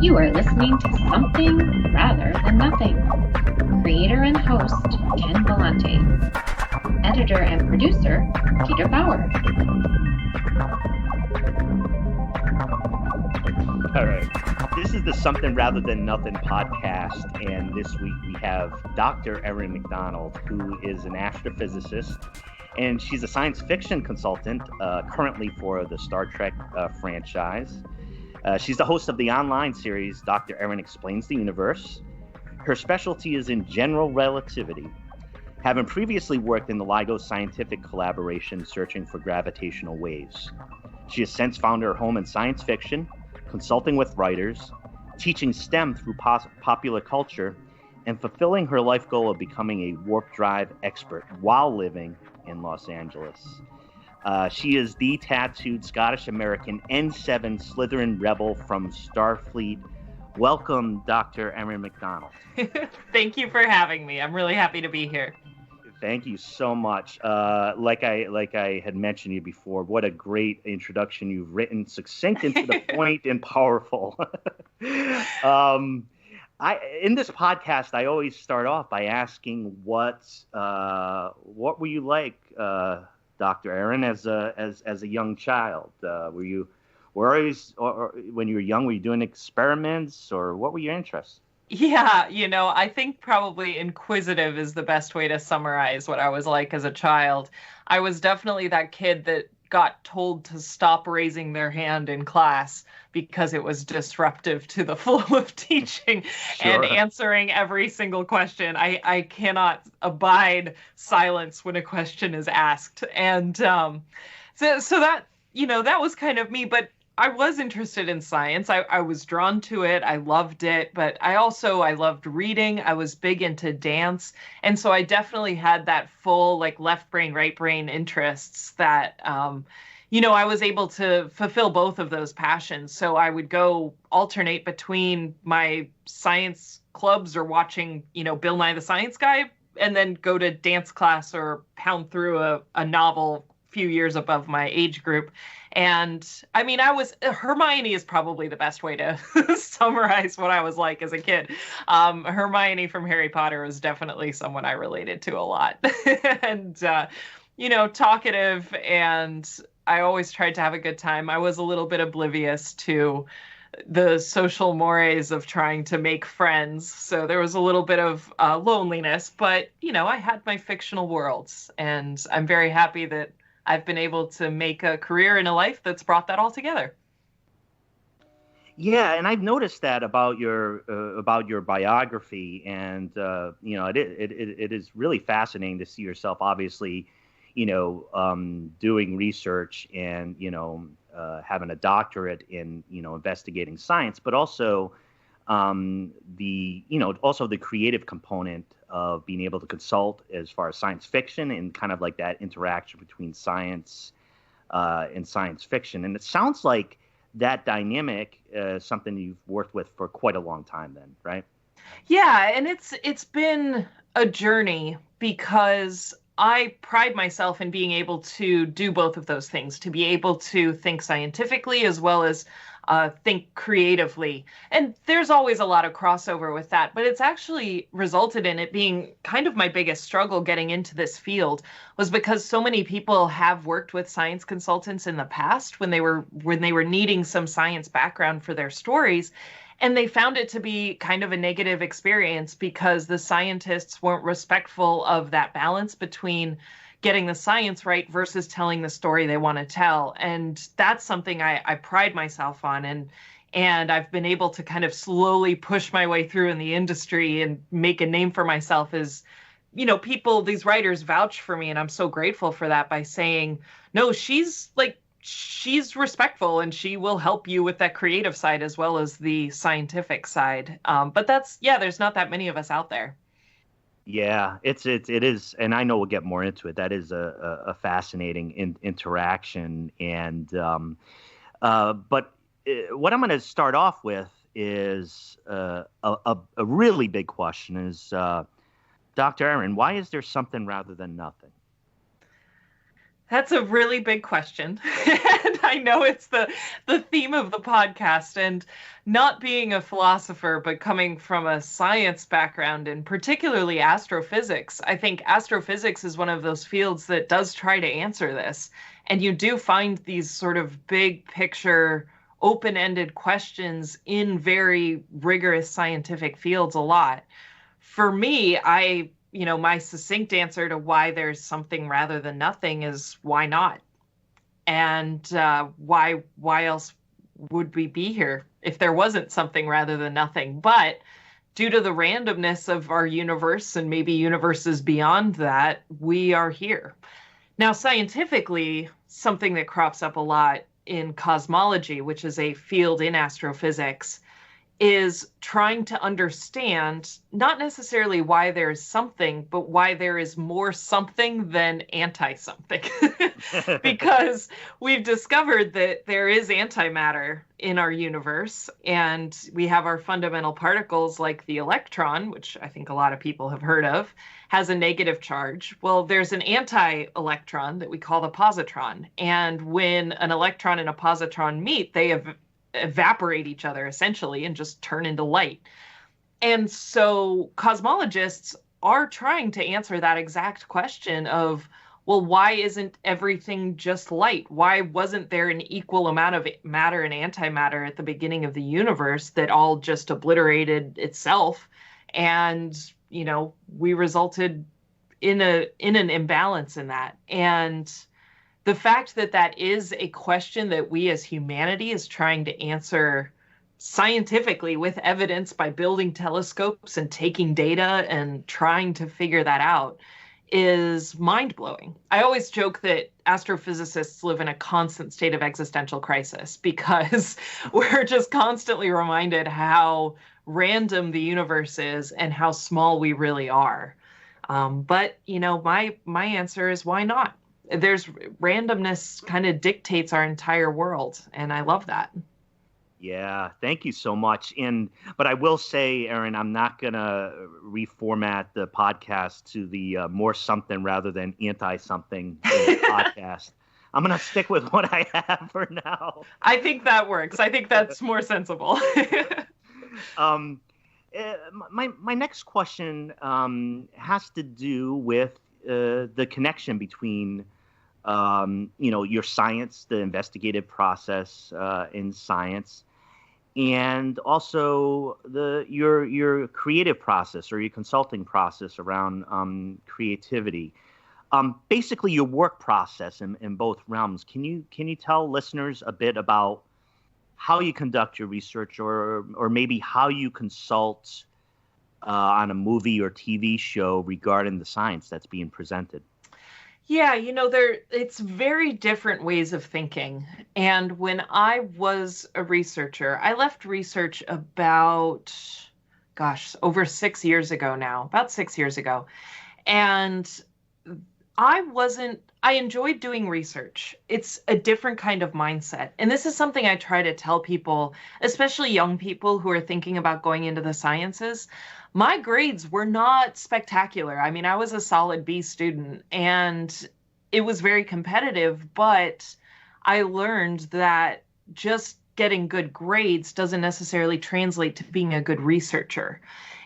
You are listening to Something Rather Than Nothing. Creator and host, Ken Vellante. Editor and producer, Peter Bauer. All right. This is the Something Rather Than Nothing podcast, and this week we have Dr. Erin Macdonald, who is an astrophysicist, and she's a science fiction consultant currently for the Star Trek franchise. She's the host of the online series Dr. Erin Explains the Universe. Her specialty is in general relativity, having previously worked in the LIGO scientific collaboration searching for gravitational waves. She has since found her home in science fiction, consulting with writers, teaching STEM through popular culture, and fulfilling her life goal of becoming a warp drive expert while living in Los Angeles. She is the tattooed Scottish-American N7 Slytherin rebel from Starfleet. Welcome, Dr. Erin Macdonald. Thank you for having me. I'm really happy to be here. Thank you so much. Like I had mentioned to you before, what a great introduction you've written, succinct and to the point and powerful. In this podcast, I always start off by asking what were you like, Dr. Erin, as a young child? Were you when you were young, were you doing experiments, or what were your interests? Yeah, I think probably inquisitive is the best way to summarize what I was like as a child. I was definitely that kid that got told to stop raising their hand in class because it was disruptive to the flow of teaching. Sure. And answering every single question. I cannot abide silence when a question is asked. And so that, that was kind of me. But I was interested in science. I was drawn to it. I loved it. But I loved reading. I was big into dance. And so I definitely had that full left brain, right brain interests that, I was able to fulfill both of those passions. So I would go alternate between my science clubs or watching, Bill Nye the Science Guy, and then go to dance class or pound through a novel few years above my age group. And I mean, Hermione is probably the best way to summarize what I was like as a kid. Hermione from Harry Potter was definitely someone I related to a lot. And, talkative, and I always tried to have a good time. I was a little bit oblivious to the social mores of trying to make friends. So there was a little bit of loneliness, but, I had my fictional worlds, and I'm very happy that I've been able to make a career in a life that's brought that all together. Yeah, and I've noticed that about your biography, and it is really fascinating to see yourself, obviously, doing research and having a doctorate in investigating science, but also the creative component of being able to consult as far as science fiction and kind of like that interaction between science and science fiction. And it sounds like that dynamic is something you've worked with for quite a long time then, right? Yeah, and it's been a journey because I pride myself in being able to do both of those things, to be able to think scientifically as well as think creatively. And there's always a lot of crossover with that, but it's actually resulted in it being kind of my biggest struggle getting into this field, was because so many people have worked with science consultants in the past when they were needing some science background for their stories. And they found it to be kind of a negative experience because the scientists weren't respectful of that balance between getting the science right versus telling the story they want to tell. And that's something I pride myself on. And I've been able to kind of slowly push my way through in the industry and make a name for myself as, these writers vouch for me. And I'm so grateful for that by saying, no, she's respectful and she will help you with that creative side as well as the scientific side. But there's not that many of us out there. Yeah, it is, and I know we'll get more into it. That is a fascinating interaction, and but what I'm going to start off with is a really big question: Dr. Erin, why is there something rather than nothing? That's a really big question. And I know it's the theme of the podcast. And not being a philosopher, but coming from a science background and particularly astrophysics, I think astrophysics is one of those fields that does try to answer this. And you do find these sort of big picture, open-ended questions in very rigorous scientific fields a lot. For me, my succinct answer to why there's something rather than nothing is why not? And why else would we be here if there wasn't something rather than nothing? But due to the randomness of our universe and maybe universes beyond that, we are here. Now, scientifically, something that crops up a lot in cosmology, which is a field in astrophysics, is trying to understand not necessarily why there's something, but why there is more something than anti-something. Because we've discovered that there is antimatter in our universe, and we have our fundamental particles like the electron, which I think a lot of people have heard of, has a negative charge. Well, there's an anti-electron that we call the positron. And when an electron and a positron meet, they evaporate each other essentially and just turn into light. And so cosmologists are trying to answer that exact question of, well, why isn't everything just light? Why wasn't there an equal amount of matter and antimatter at the beginning of the universe that all just obliterated itself? And, we resulted in an imbalance in that. And the fact that that is a question that we as humanity is trying to answer scientifically with evidence by building telescopes and taking data and trying to figure that out is mind-blowing. I always joke that astrophysicists live in a constant state of existential crisis because we're just constantly reminded how random the universe is and how small we really are. But my answer is why not? There's randomness kind of dictates our entire world, and I love that. Yeah, thank you so much. But I will say, Erin, I'm not gonna reformat the podcast to the more something rather than anti-something podcast. I'm gonna stick with what I have for now. I think that works. I think that's more sensible. My next question has to do with the connection between your science, the investigative process in science, and also your creative process or your consulting process around creativity. Basically, your work process in both realms. Can you tell listeners a bit about how you conduct your research, or maybe how you consult on a movie or TV show regarding the science that's being presented? Yeah, it's very different ways of thinking. And when I was a researcher, I left research about, over 6 years ago now, about 6 years ago. And I enjoyed doing research. It's a different kind of mindset. And this is something I try to tell people, especially young people who are thinking about going into the sciences. My grades were not spectacular. I mean, I was a solid B student and it was very competitive, but I learned that just getting good grades doesn't necessarily translate to being a good researcher.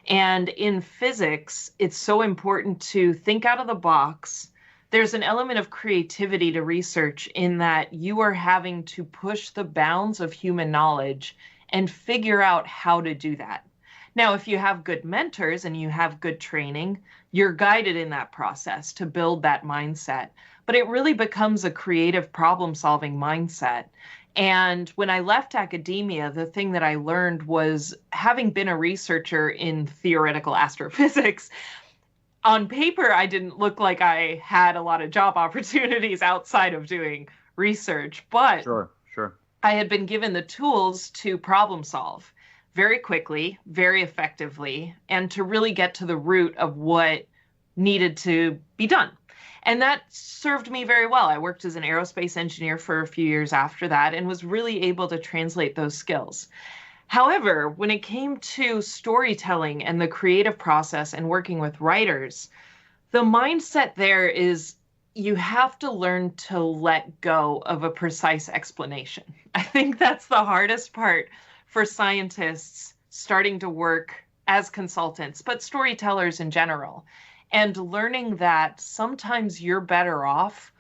And in physics, it's so important to think out of the box. There's an element of creativity to research in that you are having to push the bounds of human knowledge and figure out how to do that. Now, if you have good mentors and you have good training, you're guided in that process to build that mindset. But it really becomes a creative problem-solving mindset. And when I left academia, the thing that I learned was, having been a researcher in theoretical astrophysics, on paper, I didn't look like I had a lot of job opportunities outside of doing research, but Sure. I had been given the tools to problem solve very quickly, very effectively, and to really get to the root of what needed to be done. And that served me very well. I worked as an aerospace engineer for a few years after that and was really able to translate those skills. However, when it came to storytelling and the creative process and working with writers, the mindset there is, you have to learn to let go of a precise explanation. I think that's the hardest part for scientists starting to work as consultants, but storytellers in general. And learning that sometimes you're better off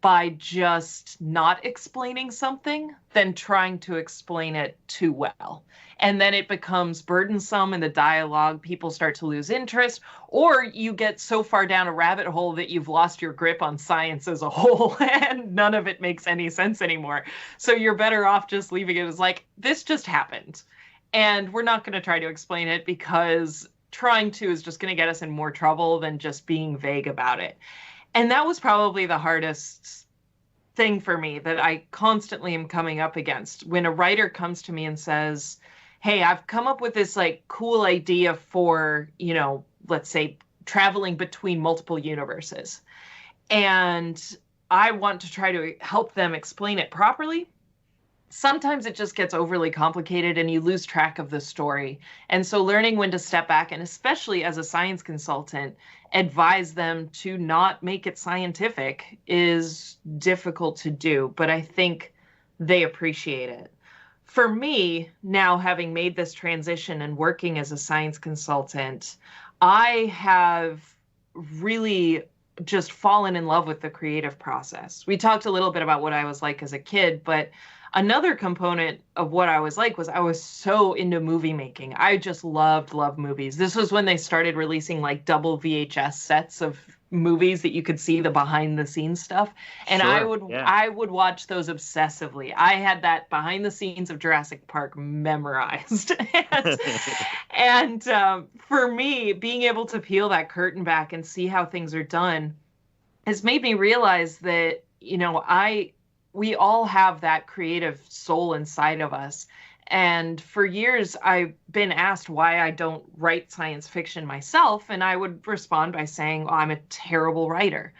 by just not explaining something than trying to explain it too well. And then it becomes burdensome in the dialogue. People start to lose interest, or you get so far down a rabbit hole that you've lost your grip on science as a whole and none of it makes any sense anymore. So you're better off just leaving it as like, this just happened. And we're not going to try to explain it, because trying to is just going to get us in more trouble than just being vague about it. And that was probably the hardest thing for me that I constantly am coming up against. When a writer comes to me and says, hey, I've come up with this like cool idea for, let's say traveling between multiple universes, and I want to try to help them explain it properly. Sometimes it just gets overly complicated and you lose track of the story. And so learning when to step back, and especially as a science consultant, advise them to not make it scientific is difficult to do, but I think they appreciate it. For me, now having made this transition and working as a science consultant, I have really just fallen in love with the creative process. We talked a little bit about what I was like as a kid, but another component of what I was like was I was so into movie making. I just loved movies. This was when they started releasing like double VHS sets of movies that you could see the behind the scenes stuff. And Sure, I would watch those obsessively. I had that behind the scenes of Jurassic Park memorized. and for me, being able to peel that curtain back and see how things are done has made me realize that, we all have that creative soul inside of us. And for years, I've been asked why I don't write science fiction myself. And I would respond by saying, oh, I'm a terrible writer.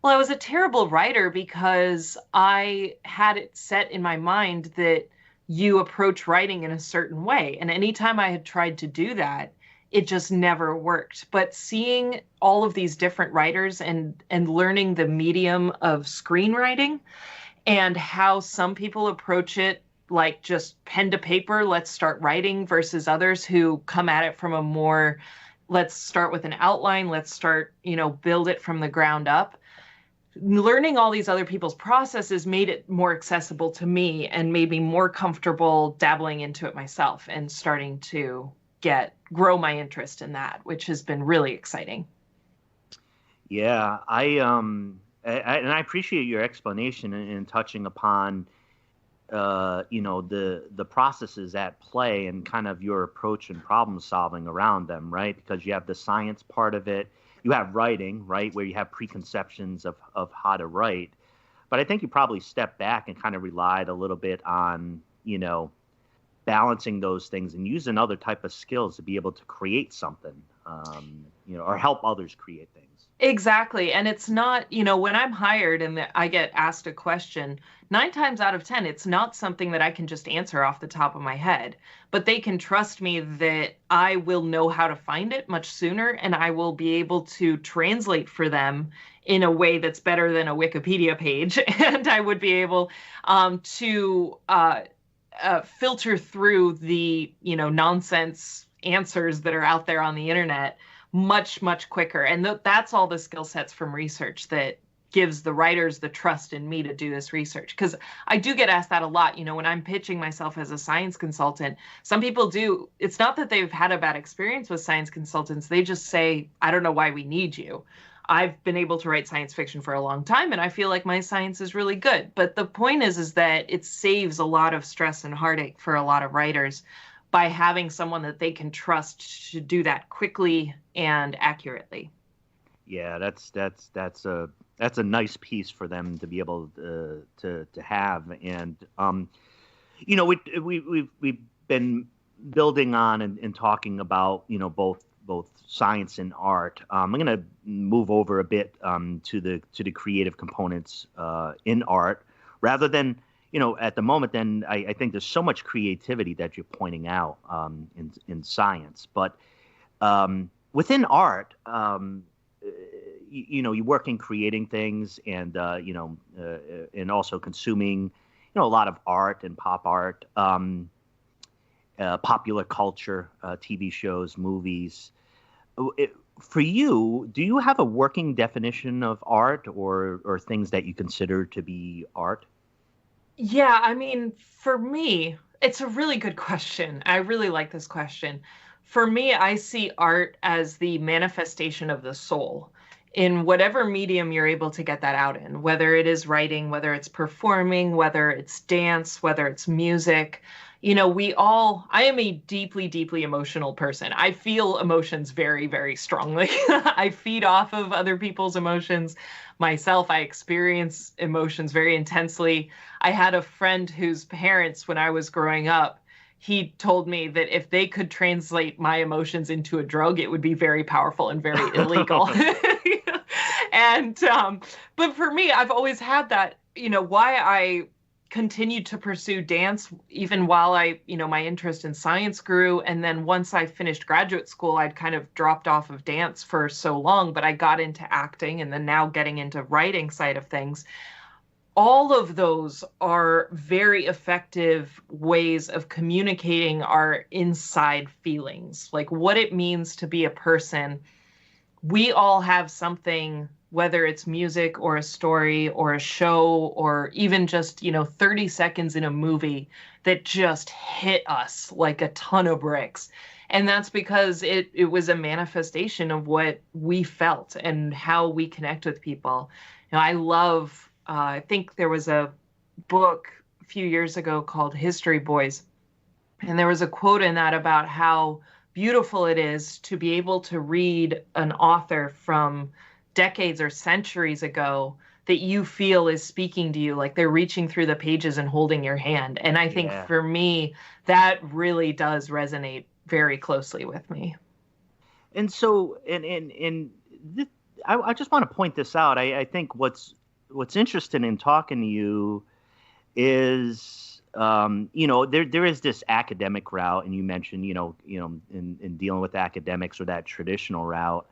Well, I was a terrible writer because I had it set in my mind that you approach writing in a certain way. And anytime I had tried to do that, it just never worked. But seeing all of these different writers and learning the medium of screenwriting, and how some people approach it like just pen to paper, let's start writing, versus others who come at it from a more, let's start with an outline, let's start, build it from the ground up. Learning all these other people's processes made it more accessible to me and made me more comfortable dabbling into it myself and starting to grow my interest in that, which has been really exciting. Yeah, and I appreciate your explanation in touching upon, the processes at play and kind of your approach and problem solving around them, right? Because you have the science part of it, you have writing, right, where you have preconceptions of how to write. But I think you probably stepped back and kind of relied a little bit on, balancing those things and using other type of skills to be able to create something, or help others create things. Exactly. And it's not, when I'm hired and I get asked a question, 9 times out of 10, it's not something that I can just answer off the top of my head, but they can trust me that I will know how to find it much sooner, and I will be able to translate for them in a way that's better than a Wikipedia page. And I would be able to filter through the, nonsense answers that are out there on the internet much, much quicker. And that's all the skill sets from research that gives the writers the trust in me to do this research. Because I do get asked that a lot, when I'm pitching myself as a science consultant. Some people do. It's not that they've had a bad experience with science consultants. They just say, I don't know why we need you. I've been able to write science fiction for a long time, and I feel like my science is really good. But the point is that it saves a lot of stress and heartache for a lot of writers by having someone that they can trust to do that quickly and accurately. Yeah, that's a nice piece for them to be able to have. And we've been building on and talking about both science and art. I'm going to move over a bit to the creative components in art, rather than at the moment. Then I think there's so much creativity that you're pointing out in science, but within art, you work in creating things and and also consuming a lot of art and pop art, popular culture, TV shows, movies. For you, do you have a working definition of art or things that you consider to be art? Yeah, I mean, for me, it's a really good question. I really like this question. For me, I see art as the manifestation of the soul in whatever medium you're able to get that out in, whether it is writing, whether it's performing, whether it's dance, whether it's music. I am a deeply, deeply emotional person. I feel emotions very, very strongly. I feed off of other people's emotions. Myself, I experience emotions very intensely. I had a friend whose parents, when I was growing up, he told me that if they could translate my emotions into a drug, it would be very powerful and very illegal. And, but for me, I've always had that, why I continued to pursue dance, even while my interest in science grew. And then once I finished graduate school, I'd kind of dropped off of dance for so long, but I got into acting and then now getting into writing side of things. All of those are very effective ways of communicating our inside feelings, like what it means to be a person. We all have something, whether it's music or a story or a show or even just, 30 seconds in a movie that just hit us like a ton of bricks. And that's because it was a manifestation of what we felt and how we connect with people. I love, I think there was a book a few years ago called History Boys. And there was a quote in that about how beautiful it is to be able to read an author from decades or centuries ago that you feel is speaking to you, like they're reaching through the pages and holding your hand. And I think for me, that really does resonate very closely with me. And so, I just want to point this out. I think what's interesting in talking to you is, there is this academic route, and you mentioned, in dealing with academics or that traditional route.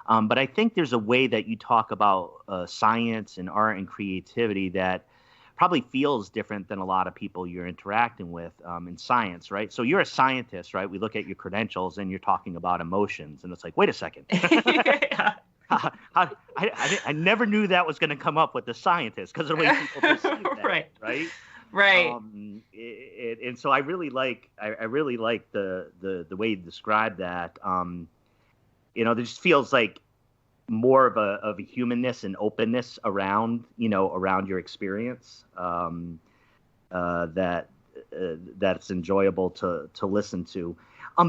But I think there's a way that you talk about science and art and creativity that probably feels different than a lot of people you're interacting with in science, right? So you're a scientist, right? We look at your credentials and you're talking about emotions, and it's like, wait a second. Yeah. I never knew that was going to come up with the scientist because of the way people perceive that, right? Right. And so I really like the way you describe that. There just feels like more of a humanness and openness around your experience that's enjoyable to listen to.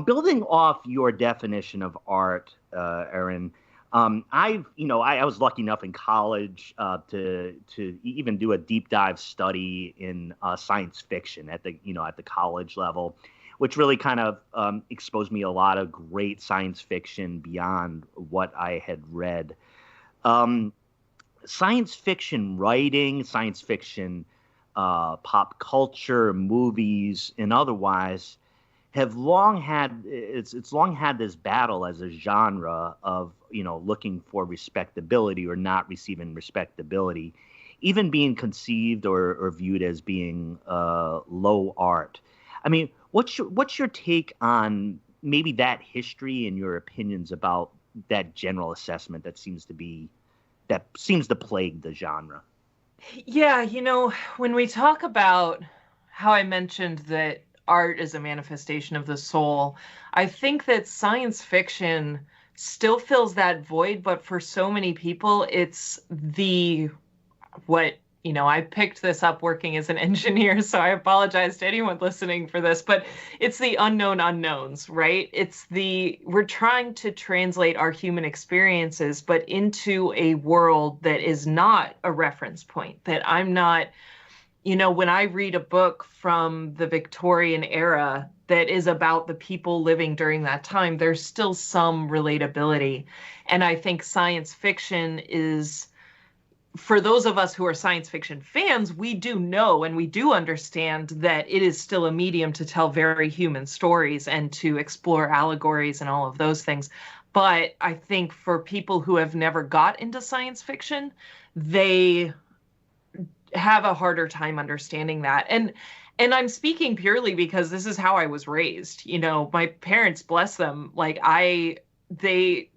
Building off your definition of art, Erin. I was lucky enough in college to even do a deep dive study in science fiction at the college level, which really kind of exposed me a lot of great science fiction beyond what I had read. Science fiction writing, science fiction pop culture, movies, and otherwise have long had this battle as a genre of looking for respectability or not receiving respectability, even being conceived or viewed as being low art. I mean, what's your take on maybe that history and your opinions about that general assessment that seems to plague the genre? Yeah, when we talk about how I mentioned that art is a manifestation of the soul, I think that science fiction still fills that void, but for so many people, it's I picked this up working as an engineer, so I apologize to anyone listening for this, but it's the unknown unknowns, right? We're trying to translate our human experiences, but into a world that is not a reference point, that I'm not, when I read a book from the Victorian era that is about the people living during that time, there's still some relatability. And I think science fiction is, for those of us who are science fiction fans, we do know and we do understand that it is still a medium to tell very human stories and to explore allegories and all of those things. But I think for people who have never got into science fiction, they have a harder time understanding that. And I'm speaking purely because this is how I was raised. You know, my parents, bless them, like they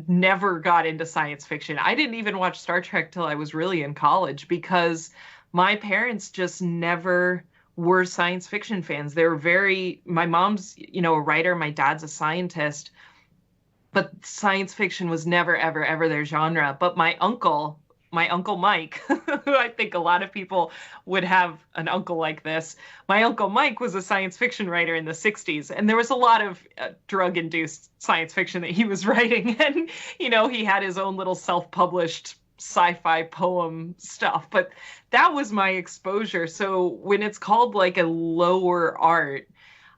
never got into science fiction. I didn't even watch Star Trek till I was really in college because my parents just never were science fiction fans. They were my mom's, you know, a writer, my dad's a scientist, but science fiction was never, ever, ever their genre. But my uncle Mike, who I think a lot of people would have an uncle like this. My Uncle Mike was a science fiction writer in the 60s, and there was a lot of drug-induced science fiction that he was writing. And, you know, he had his own little self-published sci-fi poem stuff, but that was my exposure. So when it's called like a lower art,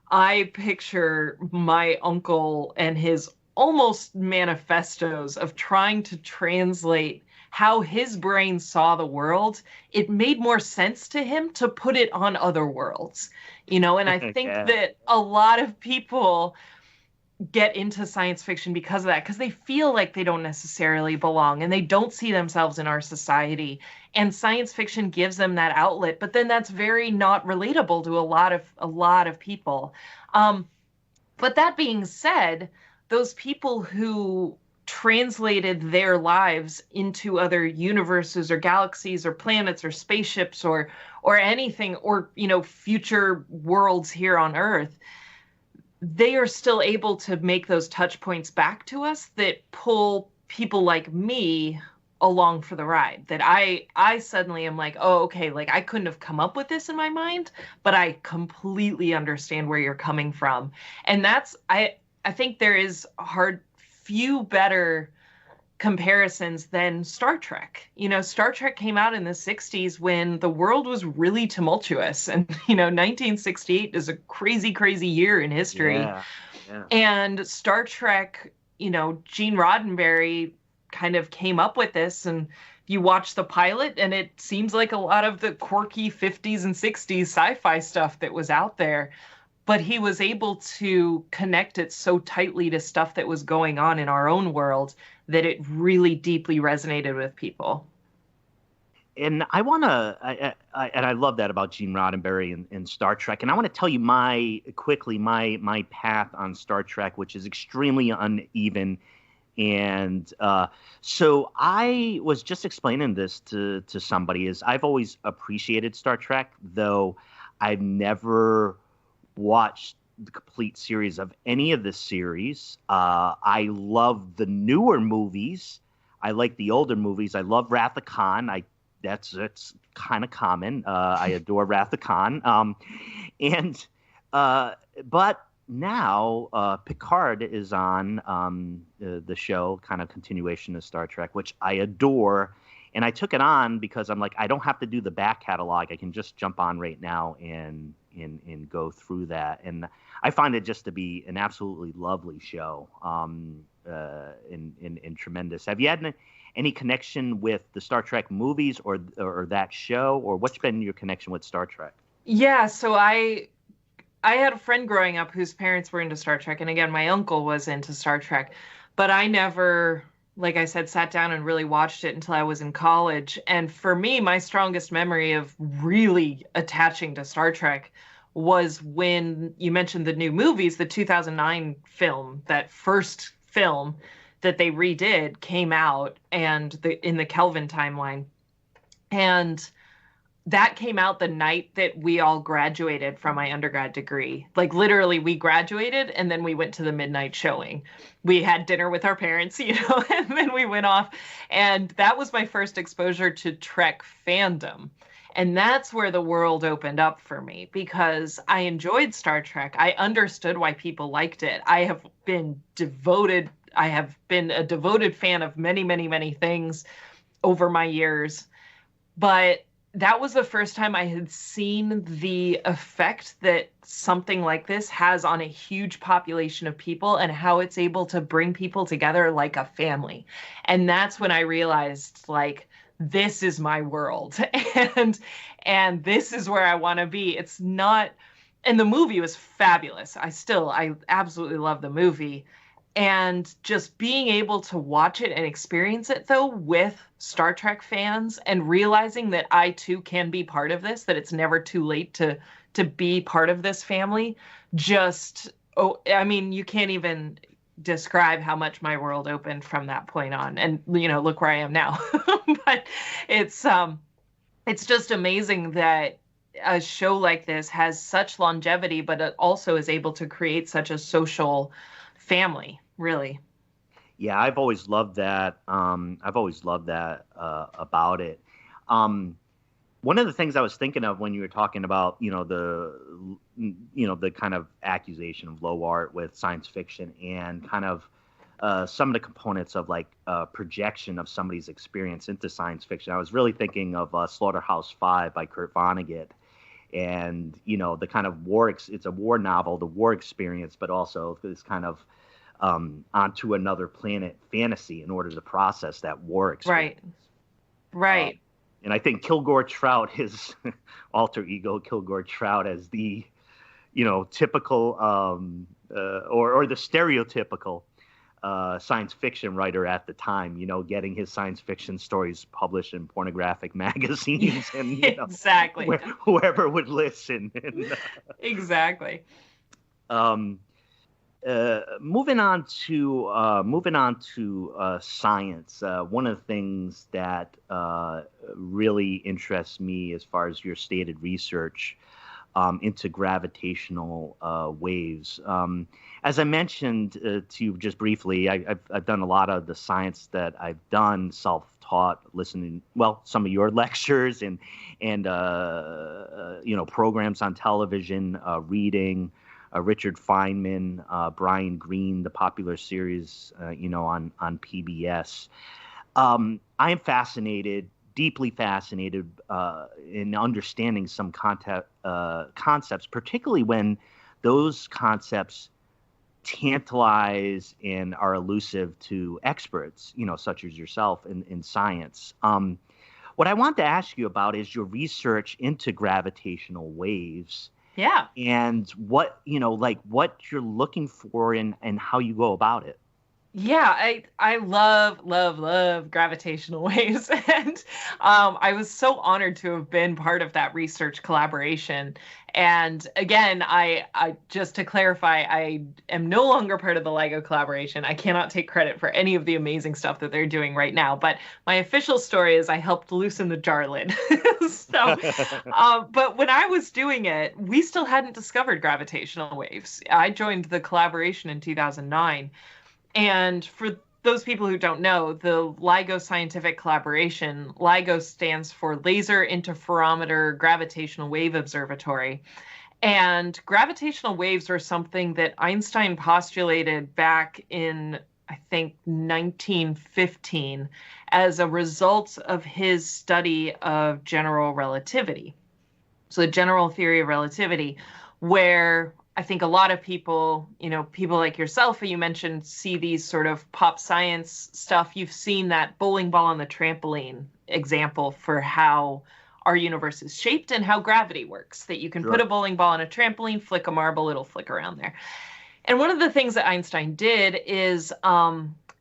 I picture my uncle and his almost manifestos of trying to translate how his brain saw the world. It made more sense to him to put it on other worlds, you know, and I think that a lot of people get into science fiction because of that, because they feel like they don't necessarily belong and they don't see themselves in our society. And science fiction gives them that outlet, but then that's very not relatable to a lot of people. But that being said, those people who translated their lives into other universes or galaxies or planets or spaceships or anything, or, you know, future worlds here on Earth, they are still able to make those touch points back to us that pull people like me along for the ride. That I suddenly am like, oh, okay, like I couldn't have come up with this in my mind, but I completely understand where you're coming from. And that's, I think there is few better comparisons than Star Trek. You know, Star Trek came out in the 60s when the world was really tumultuous. And, you know, 1968 is a crazy, crazy year in history. Yeah. And Star Trek, you know, Gene Roddenberry kind of came up with this. And you watch the pilot and it seems like a lot of the quirky 50s and 60s sci-fi stuff that was out there. But he was able to connect it so tightly to stuff that was going on in our own world that it really deeply resonated with people. And I want to, and I love that about Gene Roddenberry and Star Trek. And I want to tell you my path on Star Trek, which is extremely uneven. And so I was just explaining this to somebody, is I've always appreciated Star Trek, though I've never watched the complete series of any of the series. I love the newer movies. I like the older movies. I love Wrath of Khan. That's kind of common. I adore Wrath of Khan. But now Picard is on the show, kind of continuation of Star Trek, which I adore. And I took it on because I'm like, I don't have to do the back catalog. I can just jump on right now and go through that. And I find it just to be an absolutely lovely show, and tremendous. Have you had any connection with the Star Trek movies or that show, or what's been your connection with Star Trek? Yeah, so I had a friend growing up whose parents were into Star Trek, and again, my uncle was into Star Trek, but I never, like I said, sat down and really watched it until I was in college. And for me, my strongest memory of really attaching to Star Trek was when you mentioned the new movies. The 2009 film, that first film that they redid, came out, and in the Kelvin timeline. And that came out the night that we all graduated from my undergrad degree. Like literally we graduated and then we went to the midnight showing. We had dinner with our parents, you know, and then we went off. And that was my first exposure to Trek fandom. And that's where the world opened up for me, because I enjoyed Star Trek. I understood why people liked it. I have been a devoted fan of many, many, many things over my years. But that was the first time I had seen the effect that something like this has on a huge population of people and how it's able to bring people together like a family. And that's when I realized, like, this is my world and this is where I want to be. It's not, and the movie was fabulous. I absolutely love the movie. And just being able to watch it and experience it, though, with Star Trek fans, and realizing that I too can be part of this, that it's never too late to be part of this family. Just, oh, I mean, you can't even describe how much my world opened from that point on. And, you know, look where I am now. But it's just amazing that a show like this has such longevity, but it also is able to create such a social family, really. Yeah, I've always loved that. About it. One of the things I was thinking of when you were talking about, the kind of accusation of low art with science fiction, and kind of some of the components of like projection of somebody's experience into science fiction. I was really thinking of Slaughterhouse-Five by Kurt Vonnegut, and the kind of it's a war novel, the war experience, but also this kind of onto another planet fantasy in order to process that war experience. Right. And I think Kilgore Trout, his alter ego, Kilgore Trout, as the, typical or the stereotypical science fiction writer at the time, getting his science fiction stories published in pornographic magazines, and exactly whoever would listen. And, exactly. Moving on to science. One of the things that really interests me, as far as your stated research into gravitational waves. As I mentioned to you just briefly, I've done a lot of the science that I've done self-taught, listening, some of your lectures and programs on television, reading. Richard Feynman, Brian Greene, the popular series, on PBS. I am fascinated, deeply fascinated in understanding some concepts, particularly when those concepts tantalize and are elusive to experts, such as yourself in science. What I want to ask you about is your research into gravitational waves. Yeah. And what, what you're looking for and how you go about it. Yeah, I love gravitational waves. And I was so honored to have been part of that research collaboration. And again, I just to clarify, I am no longer part of the LIGO collaboration. I cannot take credit for any of the amazing stuff that they're doing right now. But my official story is I helped loosen the jar lid. So, but when I was doing it, we still hadn't discovered gravitational waves. I joined the collaboration in 2009. And for those people who don't know, the LIGO scientific collaboration, LIGO stands for Laser Interferometer Gravitational Wave Observatory. And gravitational waves are something that Einstein postulated back in, I think, 1915 as a result of his study of general relativity. So the general theory of relativity, where I think a lot of people, people like yourself, who you mentioned, see these sort of pop science stuff. You've seen that bowling ball on the trampoline example for how our universe is shaped and how gravity works, that you can put a bowling ball on a trampoline, flick a marble, it'll flick around there. And one of the things that Einstein did is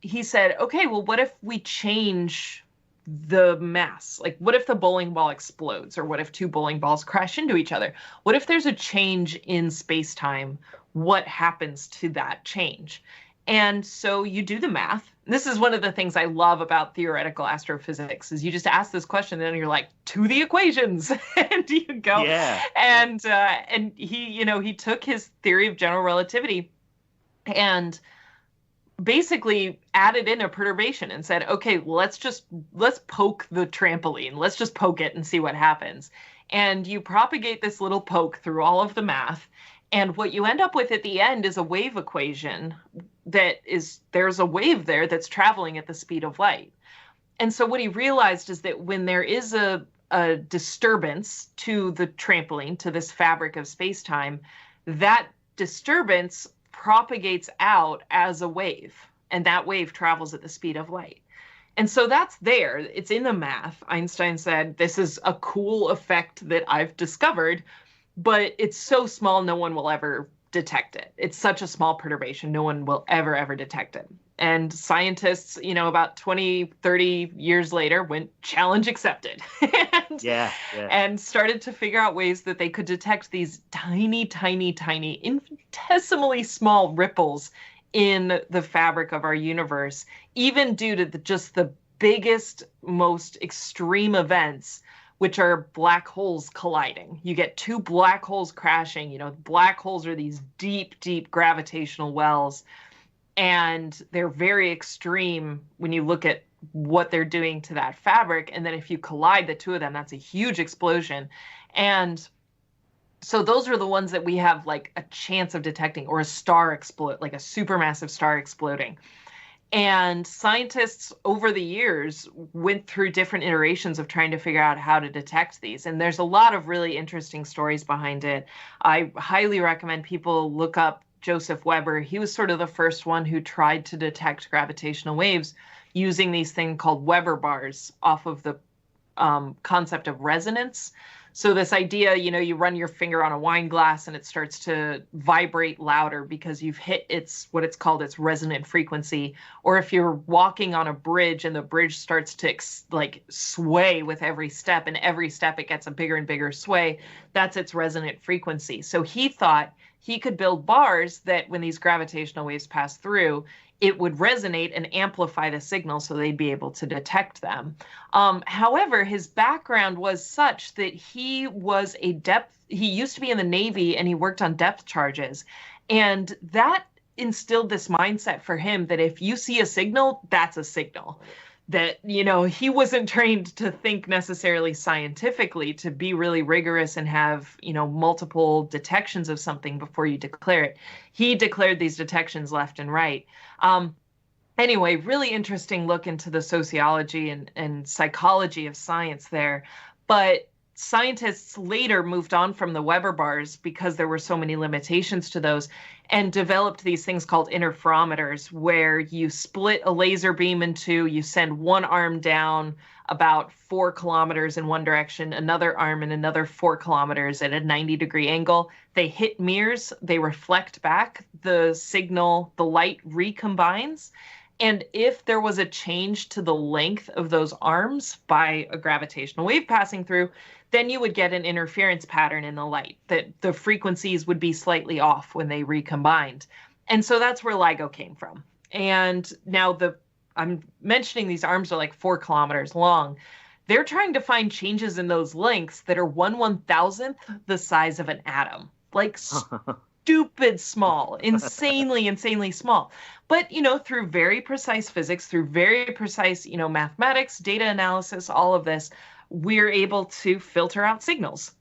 he said, okay, well, what if we change the mass? Like, what if the bowling ball explodes, or what if two bowling balls crash into each other? What if there's a change in space-time? What happens to that change? And so you do the math. This is one of the things I love about theoretical astrophysics, is you just ask this question and then you're like, to the equations, and you go. Yeah. And he took his theory of general relativity and basically added in a perturbation and said, okay, let's poke the trampoline. Let's just poke it and see what happens. And you propagate this little poke through all of the math. And what you end up with at the end is a wave equation there's a wave there that's traveling at the speed of light. And so what he realized is that when there is a disturbance to the trampoline, to this fabric of space-time, that disturbance propagates out as a wave, and that wave travels at the speed of light. And so that's there. It's in the math. Einstein said, this is a cool effect that I've discovered, but it's so small no one will ever detect it. It's such a small perturbation. No one will ever detect it. And scientists, about 20, 30 years later went challenge accepted and started to figure out ways that they could detect these tiny, infinitesimally small ripples in the fabric of our universe, even due to just the biggest, most extreme events, which are black holes colliding. You get two black holes crashing. Black holes are these deep gravitational wells, and they're very extreme when you look at what they're doing to that fabric. And then if you collide the two of them, that's a huge explosion. And so those are the ones that we have like a chance of detecting, or a star explode, like a supermassive star exploding. And scientists over the years went through different iterations of trying to figure out how to detect these. And there's a lot of really interesting stories behind it. I highly recommend people look up Joseph Weber. He was sort of the first one who tried to detect gravitational waves using these things called Weber bars off of the concept of resonance. So this idea, you run your finger on a wine glass and it starts to vibrate louder because you've hit its resonant frequency. Or if you're walking on a bridge and the bridge starts to sway with every step, and every step it gets a bigger and bigger sway, that's its resonant frequency. So he thought he could build bars that when these gravitational waves pass through, it would resonate and amplify the signal so they'd be able to detect them. However, his background was such that he used to be in the Navy and he worked on depth charges. And that instilled this mindset for him that if you see a signal, that's a signal. That, he wasn't trained to think necessarily scientifically, to be really rigorous and have, multiple detections of something before you declare it. He declared these detections left and right. Anyway, really interesting look into the sociology and psychology of science there. But scientists later moved on from the Weber bars because there were so many limitations to those, and developed these things called interferometers, where you split a laser beam in two, you send one arm down about 4 kilometers in one direction, another arm in another 4 kilometers at a 90-degree angle. They hit mirrors, they reflect back, the signal, the light recombines. And if there was a change to the length of those arms by a gravitational wave passing through, then you would get an interference pattern in the light, that the frequencies would be slightly off when they recombined. And so that's where LIGO came from. And now I'm mentioning these arms are like 4 kilometers long. They're trying to find changes in those lengths that are 1/1000th the size of an atom. Like stupid small, insanely small. But, through very precise physics, through very precise, mathematics, data analysis, all of this, we're able to filter out signals.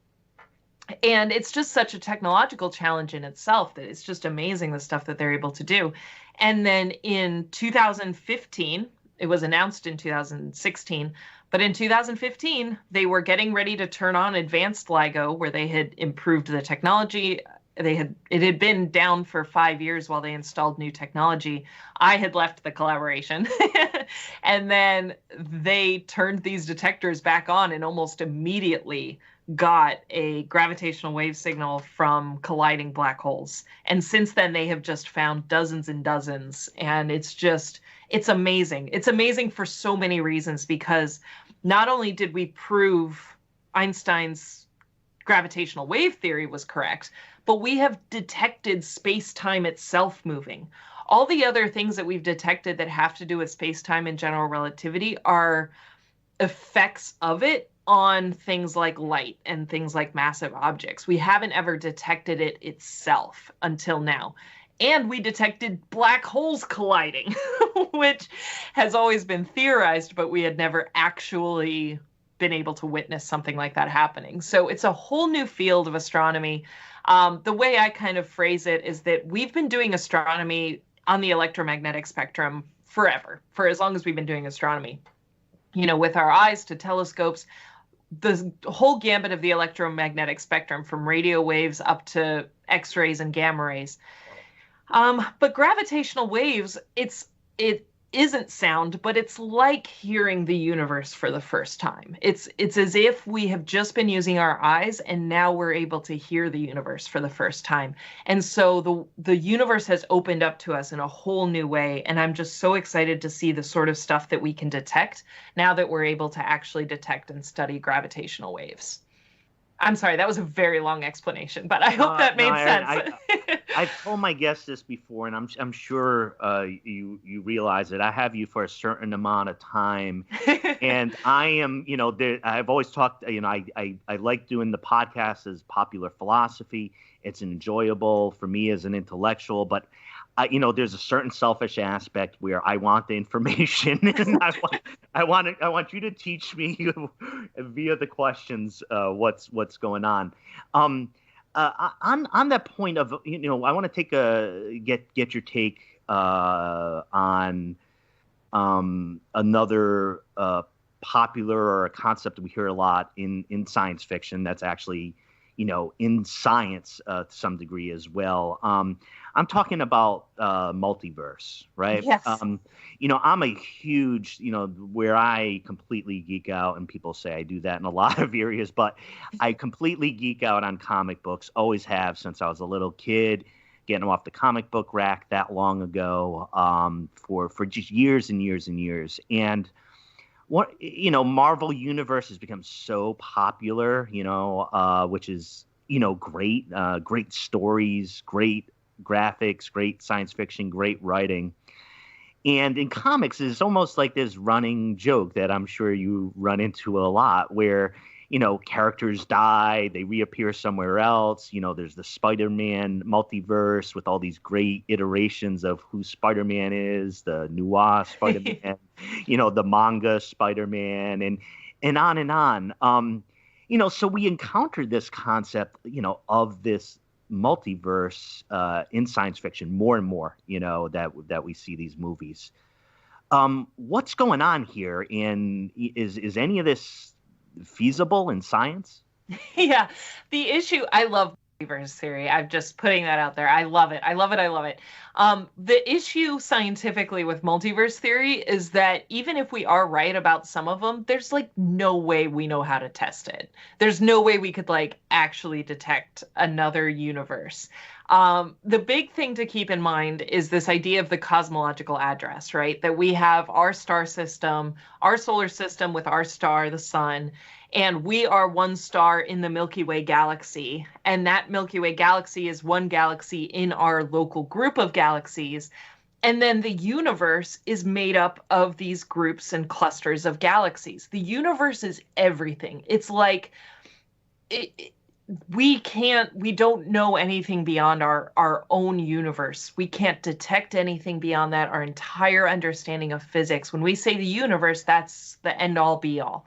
And it's just such a technological challenge in itself that it's just amazing the stuff that they're able to do. And then in 2015, it was announced in 2016, but in 2015, they were getting ready to turn on advanced LIGO, where they had improved the technology. It had been down for 5 years while they installed new technology. I had left the collaboration. And then they turned these detectors back on and almost immediately got a gravitational wave signal from colliding black holes. And since then, they have just found dozens and dozens. And it's amazing. It's amazing for so many reasons, because not only did we prove Einstein's gravitational wave theory was correct, but we have detected space-time itself moving. All the other things that we've detected that have to do with space-time and general relativity are effects of it on things like light and things like massive objects. We haven't ever detected it itself until now. And we detected black holes colliding, which has always been theorized, but we had never actually been able to witness something like that happening. So it's a whole new field of astronomy. The way I kind of phrase it is that we've been doing astronomy on the electromagnetic spectrum forever, for as long as we've been doing astronomy. With our eyes to telescopes, the whole gambit of the electromagnetic spectrum, from radio waves up to X-rays and gamma rays. But gravitational waves, isn't sound, but it's like hearing the universe for the first time. It's as if we have just been using our eyes and now we're able to hear the universe for the first time. And so the universe has opened up to us in a whole new way. And I'm just so excited to see the sort of stuff that we can detect now that we're able to actually detect and study gravitational waves. I'm sorry, that was a very long explanation, but I hope that made sense. I've told my guests this before, and I'm sure you realize it. I have you for a certain amount of time, and I am, I've always talked, I like doing the podcast as popular philosophy. It's enjoyable for me as an intellectual, but there's a certain selfish aspect where I want the information, and I want you to teach me via the questions what's going on. On that point of I want to get your take on another popular or a concept that we hear a lot in science fiction that's actually in science to some degree as well. I'm talking about multiverse, right? Yes. I'm a huge, where I completely geek out, and people say I do that in a lot of areas, but I completely geek out on comic books, always have since I was a little kid, getting them off the comic book rack that long ago, for just years and years and years. And what Marvel Universe has become so popular, which is great, great stories, great graphics, great science fiction, great writing. And in comics, it's almost like this running joke that I'm sure you run into a lot, where characters die, they reappear somewhere else. There's the Spider-Man multiverse with all these great iterations of who Spider-Man is, the noir Spider-Man, the manga Spider-Man, and on and on. So we encountered this concept, of this multiverse in science fiction more and more, that we see these movies. What's going on here? And is any of this feasible in science? Yeah, the issue, I love multiverse theory. I'm just putting that out there. I love it. I love it. I love it. The issue scientifically with multiverse theory is that even if we are right about some of them, there's like no way we know how to test it. There's no way we could actually detect another universe. The big thing to keep in mind is this idea of the cosmological address, right? That we have our star system, our solar system with our star, the sun, and we are one star in the Milky Way galaxy. And that Milky Way galaxy is one galaxy in our local group of galaxies. And then the universe is made up of these groups and clusters of galaxies. The universe is everything. It's like we don't know anything beyond our own universe. We can't detect anything beyond that. Our entire understanding of physics, when we say the universe, that's the end all be all.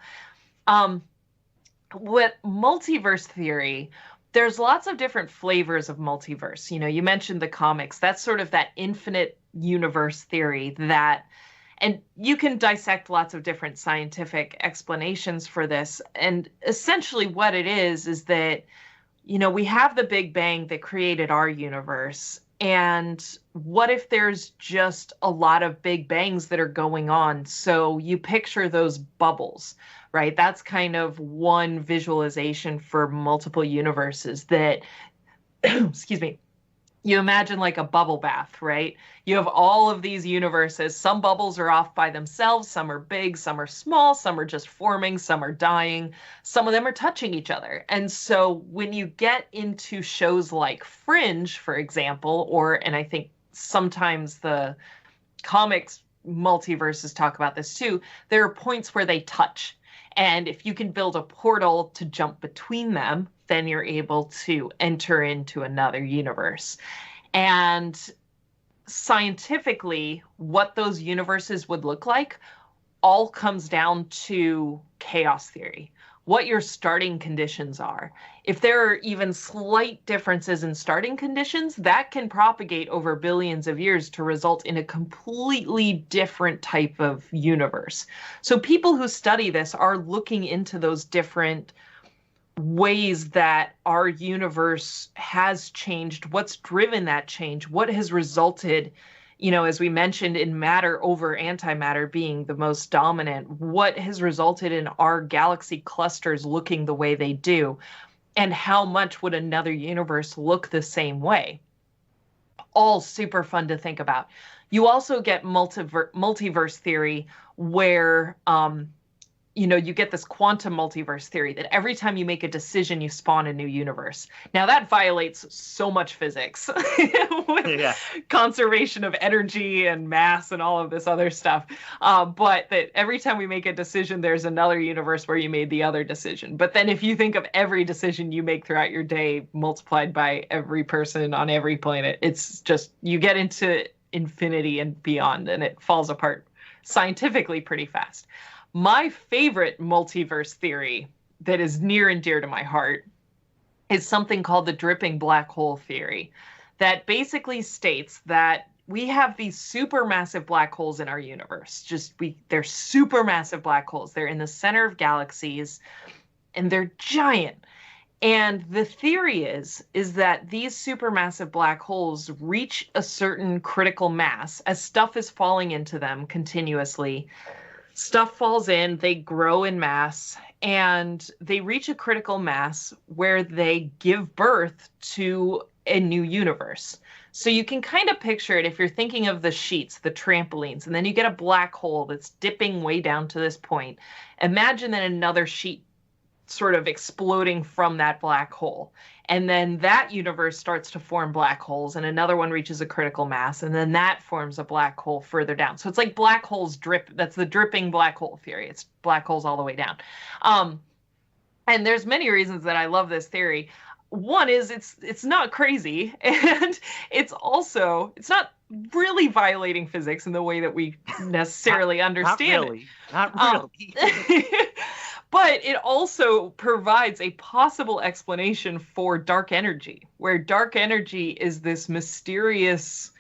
With multiverse theory, there's lots of different flavors of multiverse. You mentioned the comics. That's sort of that infinite universe theory and you can dissect lots of different scientific explanations for this. And essentially what it is that, we have the Big Bang that created our universe. And what if there's just a lot of Big Bangs that are going on? So you picture those bubbles, right? That's kind of one visualization for multiple universes that, excuse me, you imagine like a bubble bath, right? You have all of these universes. Some bubbles are off by themselves. Some are big, some are small, some are just forming, some are dying. Some of them are touching each other. And so when you get into shows like Fringe, for example, and I think sometimes the comics multiverses talk about this too, there are points where they touch. And if you can build a portal to jump between them, then you're able to enter into another universe. And scientifically, what those universes would look like all comes down to chaos theory, what your starting conditions are. If there are even slight differences in starting conditions, that can propagate over billions of years to result in a completely different type of universe. So people who study this are looking into those different ways that our universe has changed, what's driven that change, what has resulted as we mentioned, in matter over antimatter being the most dominant, what has resulted in our galaxy clusters looking the way they do, and how much would another universe look the same way? All super fun to think about. You also get multiverse theory where you get this quantum multiverse theory that every time you make a decision, you spawn a new universe. Now that violates so much physics with conservation of energy and mass and all of this other stuff. But that every time we make a decision, there's another universe where you made the other decision. But then if you think of every decision you make throughout your day multiplied by every person on every planet, it's just, you get into infinity and beyond, and it falls apart scientifically pretty fast. My favorite multiverse theory that is near and dear to my heart is something called the dripping black hole theory, that basically states that we have these supermassive black holes in our universe. They're supermassive black holes. They're in the center of galaxies, and they're giant. And the theory is that these supermassive black holes reach a certain critical mass as stuff is falling into them continuously. Stuff falls in, they grow in mass, and they reach a critical mass where they give birth to a new universe. So you can kind of picture it if you're thinking of the sheets, the trampolines, and then you get a black hole that's dipping way down to this point. Imagine then another sheet sort of exploding from that black hole. And then that universe starts to form black holes, and another one reaches a critical mass, and then that forms a black hole further down. So it's like black holes drip. That's the dripping black hole theory. It's black holes all the way down. And there's many reasons that I love this theory. One is it's not crazy, and it's not really violating physics in the way that we necessarily understand it. Not really. But it also provides a possible explanation for dark energy, where dark energy is this mysterious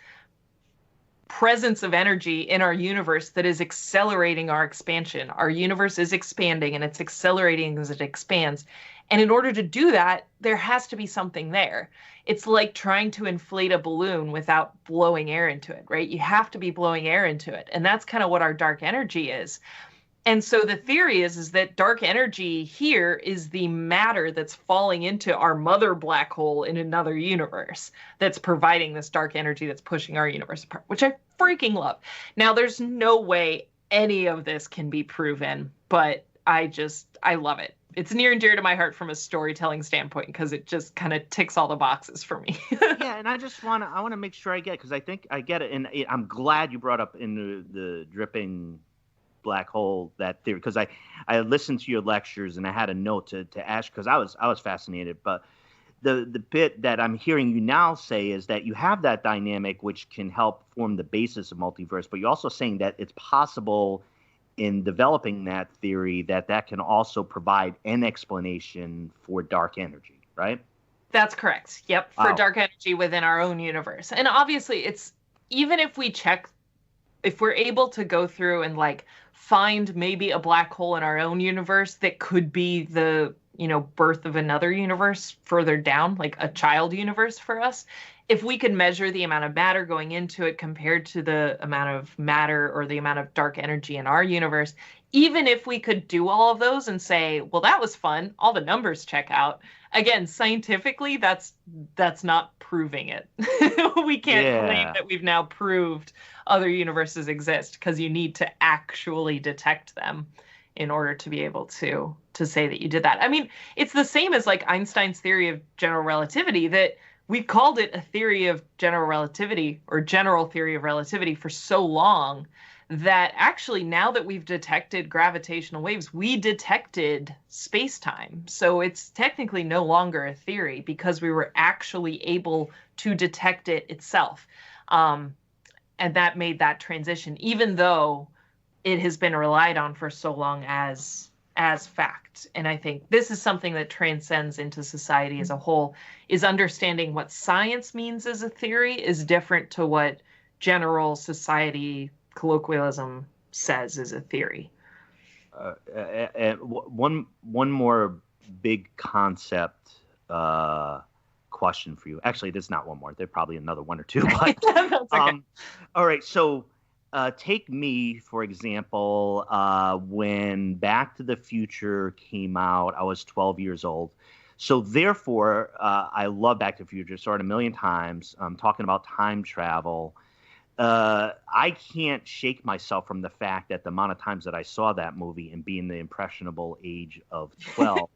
presence of energy in our universe that is accelerating our expansion. Our universe is expanding, and it's accelerating as it expands. And in order to do that, there has to be something there. It's like trying to inflate a balloon without blowing air into it, right? You have to be blowing air into it. And that's kind of what our dark energy is. And so the theory is that dark energy here is the matter that's falling into our mother black hole in another universe that's providing this dark energy that's pushing our universe apart, which I freaking love. Now, there's no way any of this can be proven, but I love it. It's near and dear to my heart from a storytelling standpoint because it just kind of ticks all the boxes for me. Yeah, and I want to make sure I get it, because I think I get it, and I'm glad you brought up in the dripping black hole, that theory, because I listened to your lectures and I had a note to ask, because I was fascinated. But the bit that I'm hearing you now say is that you have that dynamic which can help form the basis of multiverse, but you're also saying that it's possible in developing that theory that can also provide an explanation for dark energy, right? That's correct. Yep, for dark energy within our own universe. And obviously it's, even if we're able to go through and find maybe a black hole in our own universe that could be the, birth of another universe further down, like a child universe for us, if we could measure the amount of matter going into it compared to the amount of matter or the amount of dark energy in our universe, even if we could do all of those and say, well, that was fun, all the numbers check out. Again, scientifically, that's not proving it. We can't claim that we've now proved other universes exist, because you need to actually detect them in order to be able to say that you did that. I mean, it's the same as Einstein's theory of general relativity, that we've called it a theory of general relativity or general theory of relativity for so long that actually now that we've detected gravitational waves, we detected space-time. So it's technically no longer a theory because we were actually able to detect it itself. And that made that transition, even though it has been relied on for so long as fact. And I think this is something that transcends into society as a whole, is understanding what science means as a theory is different to what general society colloquialism says is a theory. One more big concept question for you. Actually, there's not one more. There's probably another one or two. But That's okay. all right. So take me, for example, when Back to the Future came out, I was 12 years old. So therefore, I love Back to the Future. Saw it a million times. Talking about time travel. I can't shake myself from the fact that the amount of times that I saw that movie and being the impressionable age of 12,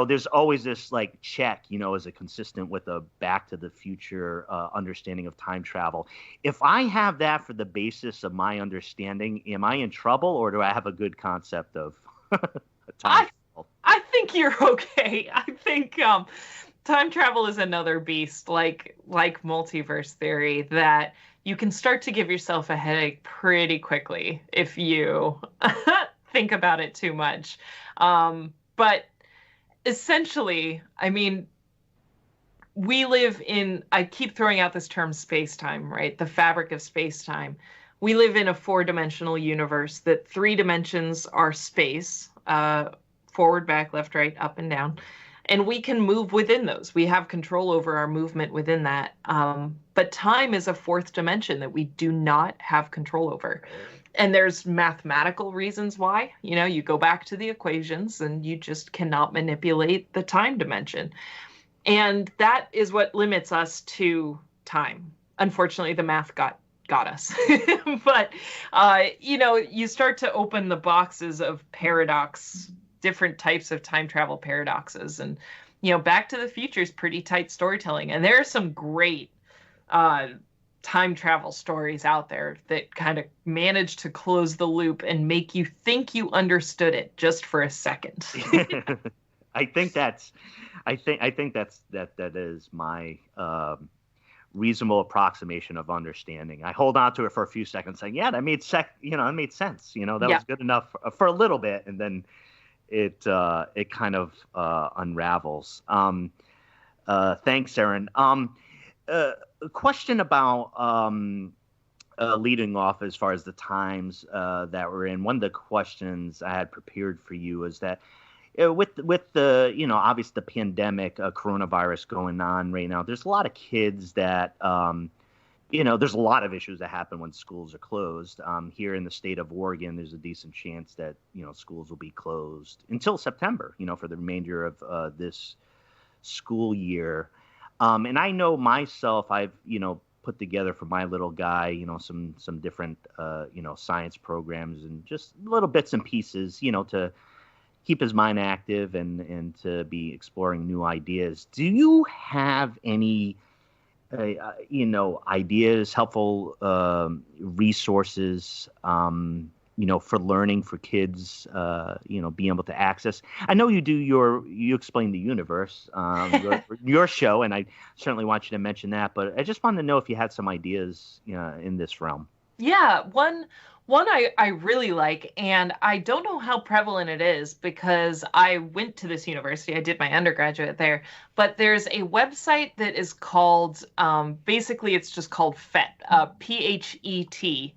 there's always this like check, is it consistent with a Back to the Future understanding of time travel? If I have that for the basis of my understanding, am I in trouble, or do I have a good concept of time travel? I think you're okay. I think time travel is another beast, like multiverse theory, that you can start to give yourself a headache pretty quickly if you think about it too much. But essentially, I mean, we live in, I keep throwing out this term space-time, right? The fabric of space-time. We live in a 4-dimensional universe that 3 dimensions are space, forward, back, left, right, up, and down. And we can move within those. We have control over our movement within that. But time is a 4th dimension that we do not have control over. And there's mathematical reasons why. You go back to the equations and you just cannot manipulate the time dimension. And that is what limits us to time. Unfortunately, the math got us. But, you start to open the boxes of paradox, different types of time travel paradoxes. And, Back to the Future is pretty tight storytelling. And there are some great time travel stories out there that kind of manage to close the loop and make you think you understood it just for a second. I think that is my reasonable approximation of understanding. I hold on to it for a few seconds, saying, "Yeah, that made it made sense. That was good enough for a little bit," and then it kind of unravels. Thanks, Erin. A question about leading off as far as the times that we're in. One of the questions I had prepared for you is that with the obviously the pandemic, coronavirus going on right now, there's a lot of kids that there's a lot of issues that happen when schools are closed. Here in the state of Oregon, there's a decent chance that schools will be closed until September, for the remainder of this school year. And I know myself, I've, put together for my little guy, some different, science programs and just little bits and pieces, to keep his mind active and to be exploring new ideas. Do you have any, ideas, helpful resources, for learning for kids, being able to access? I know you do you explain the universe, your show, and I certainly want you to mention that, but I just wanted to know if you had some ideas, in this realm. Yeah, one I really like, and I don't know how prevalent it is because I went to this university. I did my undergraduate there, but there's a website that is called, basically it's just called PHET, PHET.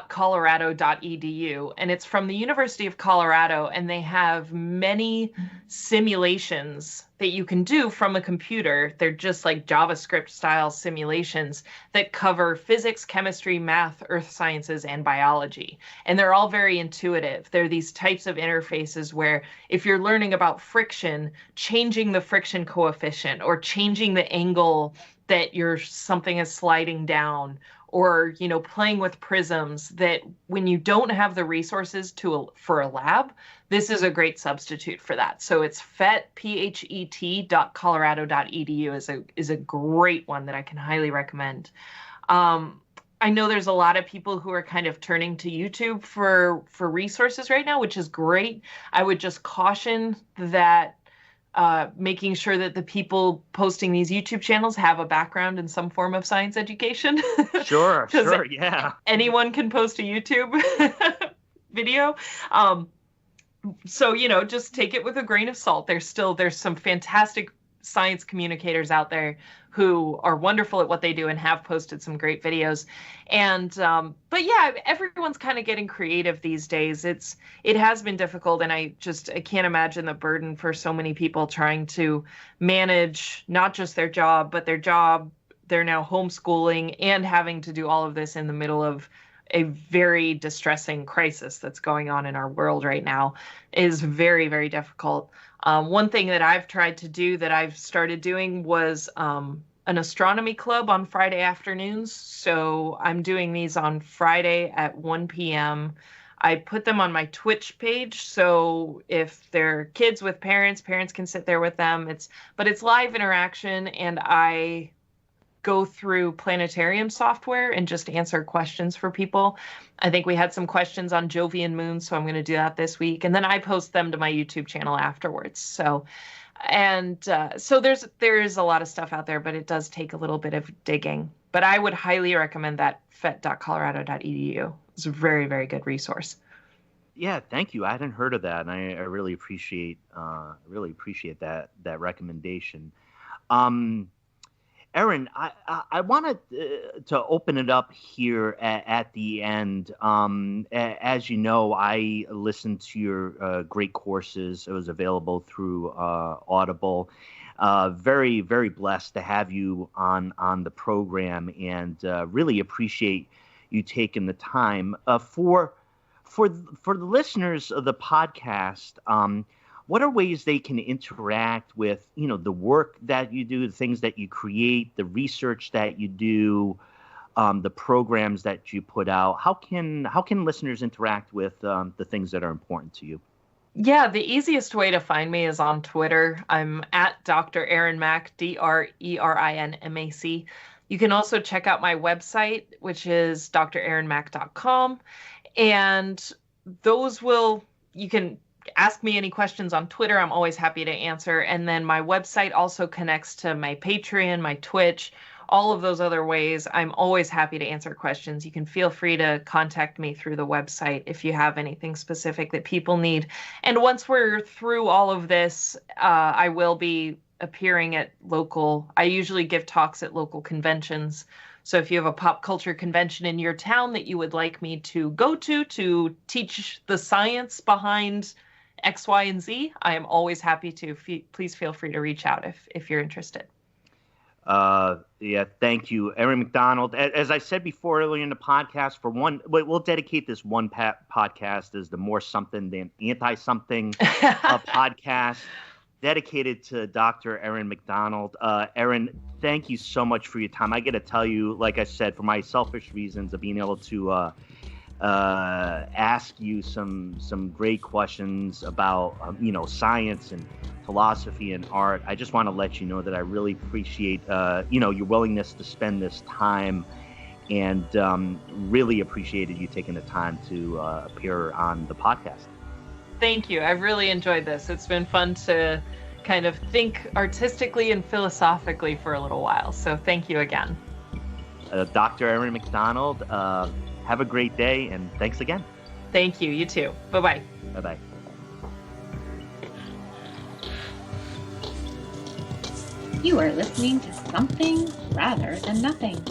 .colorado.edu, and it's from the University of Colorado, and they have many simulations that you can do from a computer. They're just like JavaScript style simulations that cover physics, chemistry, math, earth sciences, and biology. And they're all very intuitive. They're these types of interfaces where if you're learning about friction, changing the friction coefficient or changing the angle that something is sliding down, or playing with prisms, that when you don't have the resources for a lab, this is a great substitute for that. So it's phet.colorado.edu is a great one that I can highly recommend. I know there's a lot of people who are kind of turning to YouTube for resources right now, which is great. I would just caution that making sure that the people posting these YouTube channels have a background in some form of science education. Sure, yeah. Anyone can post a YouTube video. So, just take it with a grain of salt. There's some fantastic science communicators out there who are wonderful at what they do and have posted some great videos. And but yeah, everyone's kind of getting creative these days. It has been difficult, and I can't imagine the burden for so many people trying to manage not just their job, but their job. They're now homeschooling and having to do all of this in the middle of a very distressing crisis that's going on in our world right now. Is very, very difficult. One thing that I've tried to do, that I've started doing, was an astronomy club on Friday afternoons. So I'm doing these on Friday at 1 p.m. I put them on my Twitch page, so if they're kids with parents can sit there with them. But it's live interaction, and I go through planetarium software and just answer questions for people. I think we had some questions on Jovian moons, so I'm going to do that this week, and then I post them to my YouTube channel afterwards. So there's a lot of stuff out there, but it does take a little bit of digging. But I would highly recommend that fet.colorado.edu. It's a very, very good resource. Yeah, thank you. I hadn't heard of that, and I really appreciate that recommendation. Erin, I wanted to open it up here at the end. As you know, I listened to your great courses. It was available through Audible. Very, very blessed to have you on the program, and really appreciate you taking the time. For the listeners of the podcast, what are ways they can interact with, the work that you do, the things that you create, the research that you do, the programs that you put out? How can listeners interact with the things that are important to you? Yeah, the easiest way to find me is on Twitter. I'm at Dr. Erin Mac, DRERINMAC. You can also check out my website, which is drerinmac.com. And you can ask me any questions on Twitter. I'm always happy to answer. And then my website also connects to my Patreon, my Twitch, all of those other ways. I'm always happy to answer questions. You can feel free to contact me through the website if you have anything specific that people need. And once we're through all of this, I will be appearing at I usually give talks at local conventions. So if you have a pop culture convention in your town that you would like me to go to teach the science behind X, Y, and Z, I am always happy to. Please feel free to reach out if you're interested. Yeah, thank you, Erin Macdonald. As I said before earlier in the podcast, we'll dedicate this one podcast as the More Something Than Anti-Something podcast, dedicated to Dr. Erin Macdonald. Erin, thank you so much for your time. I got to tell you, like I said, for my selfish reasons of being able to ask you some great questions about science and philosophy and art. I just want to let you know that I really appreciate your willingness to spend this time, and really appreciated you taking the time to appear on the podcast. Thank you. I've really enjoyed this. It's been fun to kind of think artistically and philosophically for a little while. So thank you again. Dr. Erin Macdonald, have a great day, and thanks again. Thank you. You too. Bye-bye. Bye-bye. You are listening to Something Rather Than Nothing.